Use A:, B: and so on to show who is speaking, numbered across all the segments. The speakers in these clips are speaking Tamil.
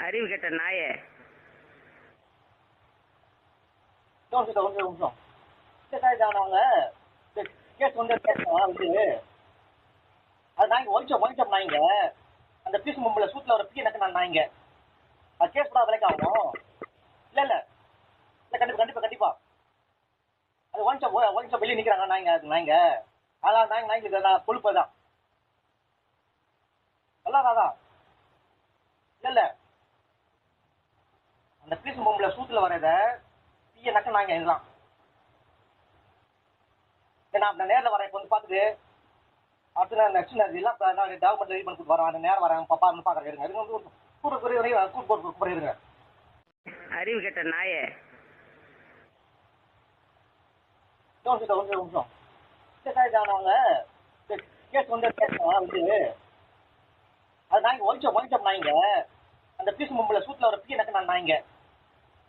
A: அறிவு கெட்ட நாயே.
B: ஒரு நிமிஷம் அவங்க கேஸ் வந்து அது நாய்ங்க ஒழிச்சோம் நாய்ங்க. அந்த பீஸ் மும்பில் சூட்டில் ஒரு பீ எனக்கு நான் நாய்ங்க. அது கேஸ் கூட விலைக்கு ஆகும். இல்லை கண்டிப்பா அது ஒழிச்சோம் வெளியே நிற்கிறாங்க நாய்ங்க. அதான் நாய்ங்க நான் கொழுப்பு தான் நல்லாதான். இல்லை அந்த பீஸ் மும்பில் சூட்டில் வரத பீய நக்க நாய்ங்க இதெல்லாம். நான் நேரில் வரேன் இப்போ வந்து பார்த்துட்டு அடுத்து நான் நெக்ஸ்ட் எல்லாம் டாக்குமெண்ட் ரெடி பண்ணி வரேன். அந்த நேரம் வரேன் பார்க்குறேன். இருங்க கூட்டு இருங்க.
A: அறிவு கெட்ட நாயே.
B: ஒரு நிமிஷம் அவங்க கேஸ் வந்து அது நாய்ங்க ஒழிச்சோம் நாய்ங்க. அந்த பீஸ் மும்பில் சூட்டில் ஒரு பீ எனக்கு நான் நாய்ங்க.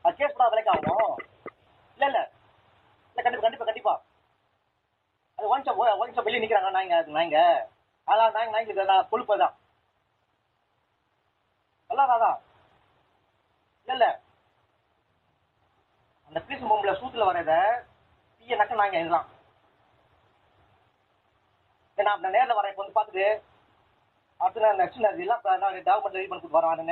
B: அது கேஸ் கூட விலைக்கு ஆகும். இல்லை கண்டிப்பா அது ஒழிச்சோம் வெளியே நிற்கிறாங்க நாய்ங்க. அதான் நாய்ங்க நான் கொழுப்பு தான் நல்லாதான். இல்லை அந்த பீஸ் மும்பில் சூட்டில் வரத பீய நக்க நாய்ங்க இதெல்லாம். நான் நேரில் வரேன் இப்போ வந்து பார்த்துட்டு அடுத்து நான் நெக்ஸ்ட் எல்லாம் டாக்குமெண்ட் ரெடி பண்ணி வரேன். அந்த